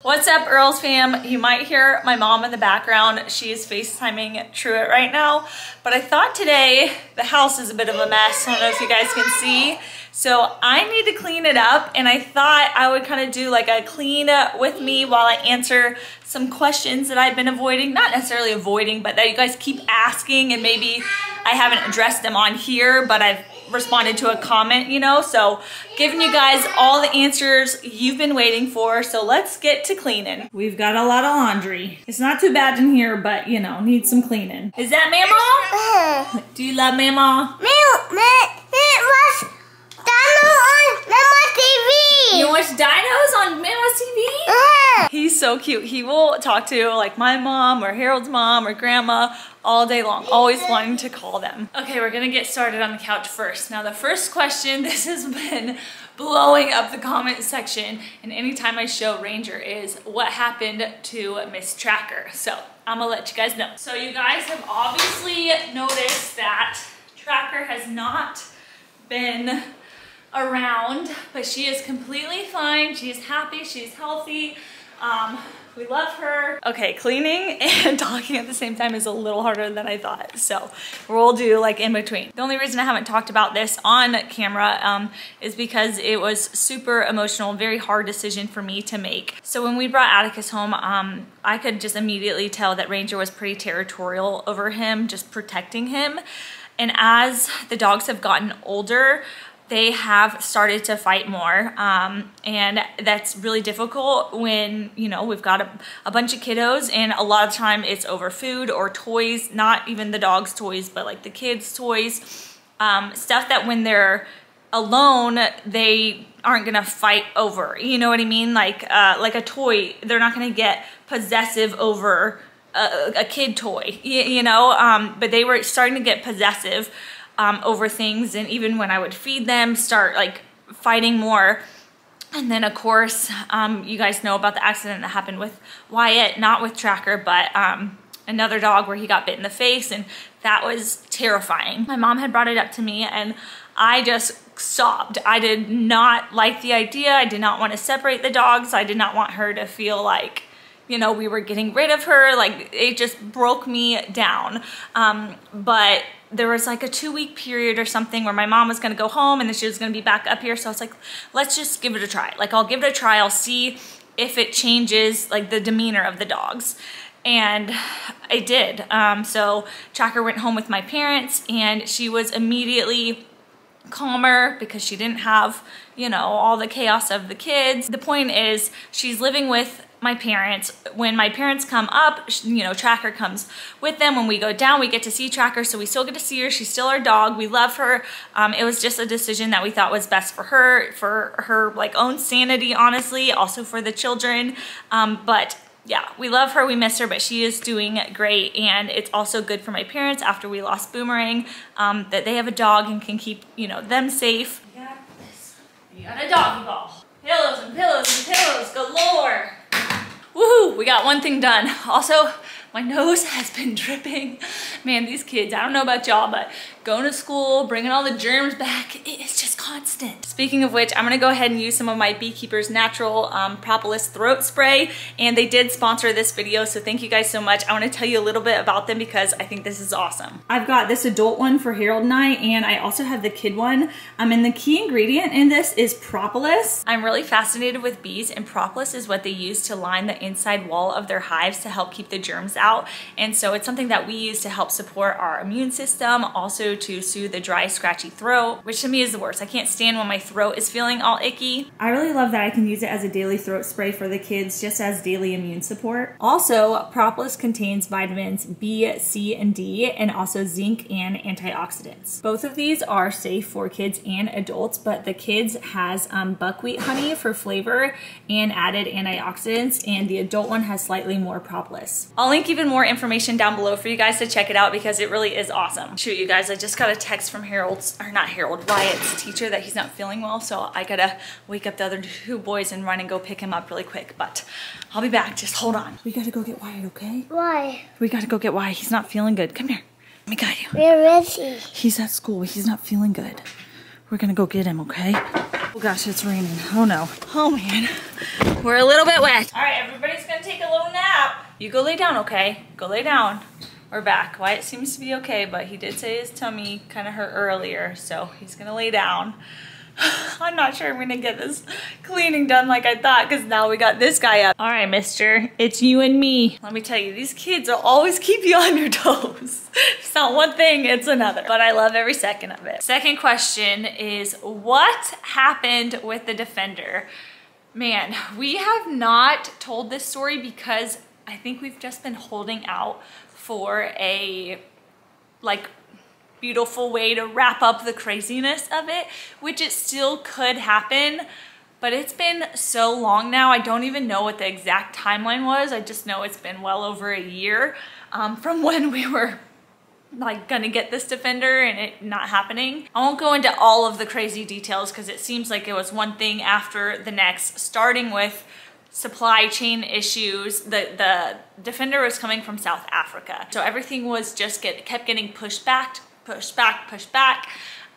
What's up, Earls fam? You might hear my mom in the background. She is FaceTiming Truett right now, but I thought today the house is a bit of a mess. I don't know if you guys can see. So I need to clean it up, and I thought I would kind of do like a clean with me while I answer some questions that I've been avoiding. Not necessarily avoiding, but that you guys keep asking, and maybe I haven't addressed them on here, but I've responded to a comment, you know, so giving you guys all the answers you've been waiting for. So let's get to cleaning. We've got a lot of laundry. It's not too bad in here, but you know, needs some cleaning. Is that Mama? Do you love Mama? You watch dinos on Mama's TV? He's so cute. He will talk to like my mom or Harold's mom or grandma all day long, always wanting to call them. Okay, we're gonna get started on the couch first. Now the first question, this has been blowing up the comment section, and anytime I show Ranger, is what happened to Miss Tracker. So I'm gonna let you guys know. So you guys have obviously noticed that Tracker has not been around, but she is completely fine. She is happy, she's healthy. We love her. Okay, cleaning and talking at the same time is a little harder than I thought, so we'll do like in between. The only reason I haven't talked about this on camera is because it was super emotional, very hard decision for me to make. So when we brought Atticus home, I could just immediately tell that Ranger was pretty territorial over him, just protecting him. And as the dogs have gotten older, they have started to fight more, and that's really difficult when, you know, we've got a bunch of kiddos, and a lot of time it's over food or toys, not even the dog's toys, but like the kids' toys, stuff that when they're alone, they aren't gonna fight over, you know what I mean? Like a toy, they're not gonna get possessive over a kid toy, you know, but they were starting to get possessive over things, and even when I would feed them, start like fighting more. And then of course, you guys know about the accident that happened with Wyatt, not with Tracker, but another dog where he got bit in the face, and that was terrifying. My mom had brought it up to me, and I just sobbed. I did not like the idea. I did not want to separate the dogs. I did not want her to feel like, you know, we were getting rid of her. Like, it just broke me down. But there was like a 2-week period or something where my mom was gonna go home and then she was gonna be back up here. So I was like, let's just give it a try. Like, I'll give it a try. I'll see if it changes like the demeanor of the dogs. And it did. So Tracker went home with my parents, and she was immediately calmer because she didn't have, you know, all the chaos of the kids. The point is, she's living with my parents. When my parents come up, you know, Tracker comes with them. When we go down, we get to see Tracker, so we still get to see her. She's still our dog. We love her. It was just a decision that we thought was best for her like own sanity, honestly, also for the children. But yeah, we love her, we miss her, but she is doing great, and it's also good for my parents after we lost Boomerang, that they have a dog and can keep, you know, them safe. You got this. You got a doggy ball. Pillows and pillows and pillows galore. Woohoo, we got one thing done. Also, my nose has been dripping. Man, these kids, I don't know about y'all, but going to school, bringing all the germs back, it is just constant. Speaking of which, I'm gonna go ahead and use some of my Beekeeper's Natural Propolis throat spray, and they did sponsor this video, so thank you guys so much. I wanna tell you a little bit about them because I think this is awesome. I've got this adult one for Harold and I also have the kid one, and the key ingredient in this is propolis. I'm really fascinated with bees, and propolis is what they use to line the inside wall of their hives to help keep the germs out, and so it's something that we use to help support our immune system, also to soothe the dry, scratchy throat, which to me is the worst. I can't stand when my throat is feeling all icky. I really love that I can use it as a daily throat spray for the kids, just as daily immune support. Also, propolis contains vitamins B, C, and D, and also zinc and antioxidants. Both of these are safe for kids and adults, but the kids has buckwheat honey for flavor and added antioxidants, and the adult one has slightly more propolis. I'll link even more information down below for you guys to check it out because it really is awesome. Shoot, you guys, I just got a text from Wyatt's teacher that he's not feeling well, so I gotta wake up the other 2 boys and run and go pick him up really quick, but I'll be back. Just hold on. We gotta go get Wyatt, okay? Why? We gotta go get Wyatt. He's not feeling good. Come here. Let me guide you. Where is he? He's at school. He's not feeling good. We're gonna go get him, okay? Oh gosh, it's raining. Oh no. Oh man. We're a little bit wet. All right, everybody's gonna take a little nap. You go lay down, okay? Go lay down. We're back. Wyatt seems to be okay, but he did say his tummy kind of hurt earlier, so he's gonna lay down. I'm not sure I'm gonna get this cleaning done like I thought, because now we got this guy up. All right, mister, it's you and me. Let me tell you, these kids will always keep you on your toes. It's not one thing, it's another. But I love every second of it. Second question is, what happened with the Defender? Man, we have not told this story because I think we've just been holding out for a, like, beautiful way to wrap up the craziness of it, which it still could happen, but it's been so long now. I don't even know what the exact timeline was. I just know it's been well over a year from when we were like gonna get this Defender and it not happening. I won't go into all of the crazy details because it seems like it was one thing after the next, starting with supply chain issues. The Defender was coming from South Africa, so everything was just kept getting pushed back.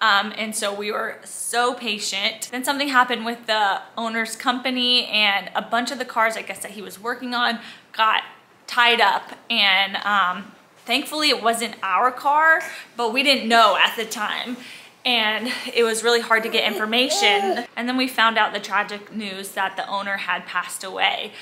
And so we were so patient. Then something happened with the owner's company, and a bunch of the cars, I guess, that he was working on got tied up, and thankfully it wasn't our car, but we didn't know at the time. And it was really hard to get information. And then we found out the tragic news that the owner had passed away.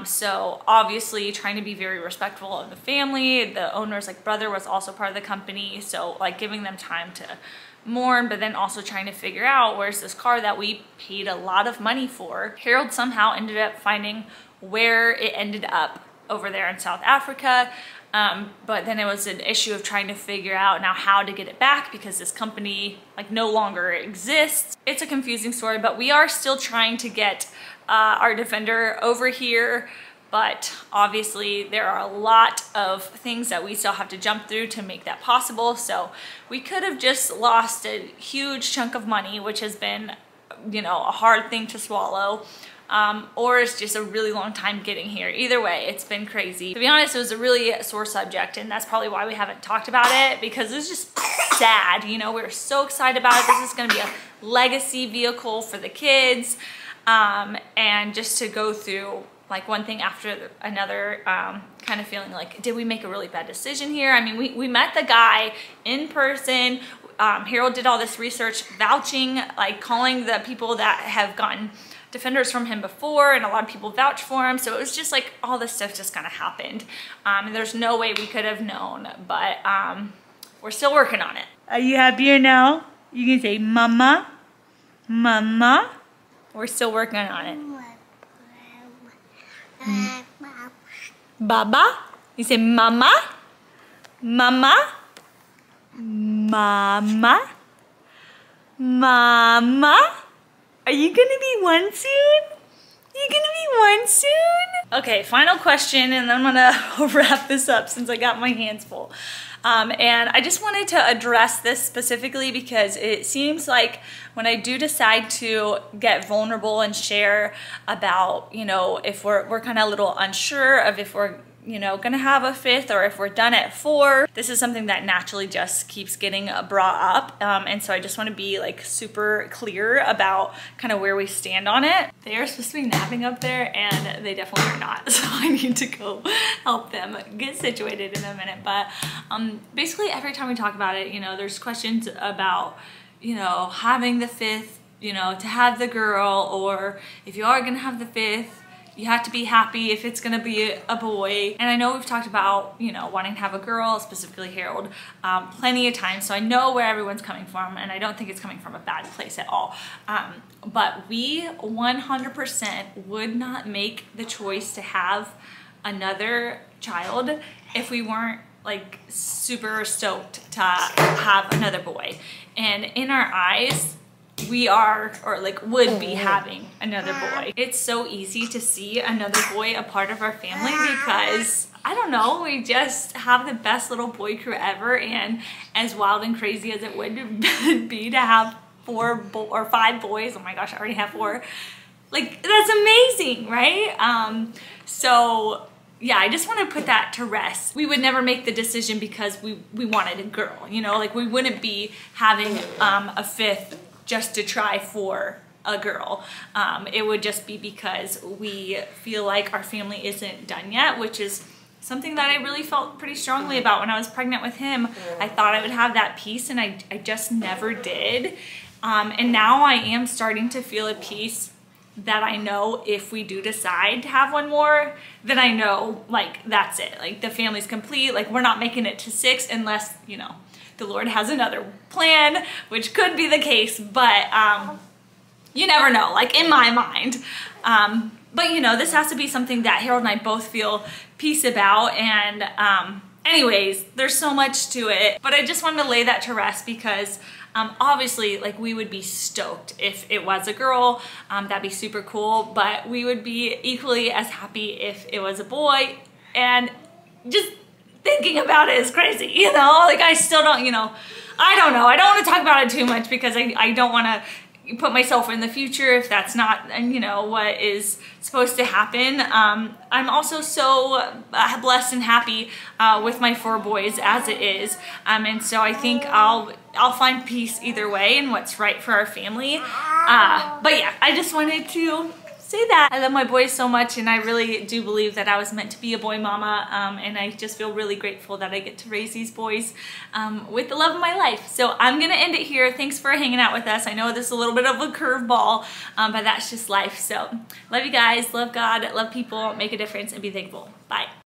So obviously trying to be very respectful of the family. The owner's like brother was also part of the company. So like giving them time to mourn, but then also trying to figure out where's this car that we paid a lot of money for. Harold somehow ended up finding where it ended up over there in South Africa. But then it was an issue of trying to figure out now how to get it back because this company like no longer exists. It's a confusing story, but we are still trying to get our Defender over here. But obviously there are a lot of things that we still have to jump through to make that possible. So we could have just lost a huge chunk of money, which has been, you know, a hard thing to swallow. Or it's just a really long time getting here. Either way, it's been crazy. To be honest, it was a really sore subject, and that's probably why we haven't talked about it, because it's just sad. You know, we were so excited about it. This is gonna be a legacy vehicle for the kids. And just to go through like one thing after another, kind of feeling like, did we make a really bad decision here? I mean, we met the guy in person. Harold did all this research, vouching, like calling the people that have gotten Defenders from him before, and a lot of people vouched for him. So it was just like all this stuff just kind of happened. And there's no way we could have known, but we're still working on it. Are you happier now? You can say mama, mama. We're still working on it. Baba? You say mama, mama, mama, mama. Are you gonna be one soon? You gonna be one soon? Okay, final question, and then I'm gonna wrap this up since I got my hands full. And I just wanted to address this specifically because it seems like when I do decide to get vulnerable and share about, you know, if we're kind of a little unsure of if we're, you know, gonna have a fifth or if we're done at 4, this is something that naturally just keeps getting brought up. And so I just want to be like super clear about kind of where we stand on it. They are supposed to be napping up there, and they definitely are not. So I need to go help them get situated in a minute. But basically every time we talk about it, you know, there's questions about, you know, having the 5th, you know, to have the girl, or if you are gonna have the 5th, you have to be happy if it's gonna be a boy. And I know we've talked about, you know, wanting to have a girl, specifically Harold, plenty of times, so I know where everyone's coming from, and I don't think it's coming from a bad place at all. But we 100% would not make the choice to have another child if we weren't like super stoked to have another boy. And in our eyes, we are, or like would be, having another boy. It's so easy to see another boy a part of our family because, I don't know, we just have the best little boy crew ever. And as wild and crazy as it would be to have 4 or 5 boys, oh my gosh, I already have 4. Like, that's amazing, right? So yeah, I just want to put that to rest. We would never make the decision because we wanted a girl, you know, like we wouldn't be having a 5th just to try for a girl. It would just be because we feel like our family isn't done yet, which is something that I really felt pretty strongly about when I was pregnant with him. I thought I would have that peace, and I just never did. And now I am starting to feel a peace that I know if we do decide to have one more, then I know, like, that's it. Like, the family's complete. Like, we're not making it to 6 unless, you know, the Lord has another plan, which could be the case, but you never know, like, in my mind. But, you know, this has to be something that Harold and I both feel peace about, and anyways, there's so much to it. But I just wanted to lay that to rest because obviously, like, we would be stoked if it was a girl. That'd be super cool, but we would be equally as happy if it was a boy. And just thinking about it is crazy, you know? Like, I still don't, you know, I don't know. I don't want to talk about it too much because I don't want to put myself in the future if that's not, you know, what is supposed to happen. I'm also so blessed and happy with my 4 boys as it is, and so I think I'll find peace either way and what's right for our family. But yeah, I just wanted to say that. I love my boys so much, and I really do believe that I was meant to be a boy mama, and I just feel really grateful that I get to raise these boys with the love of my life. So I'm gonna end it here. Thanks for hanging out with us. I know this is a little bit of a curveball, but that's just life. So love you guys, love God, love people, make a difference, and be thankful. Bye.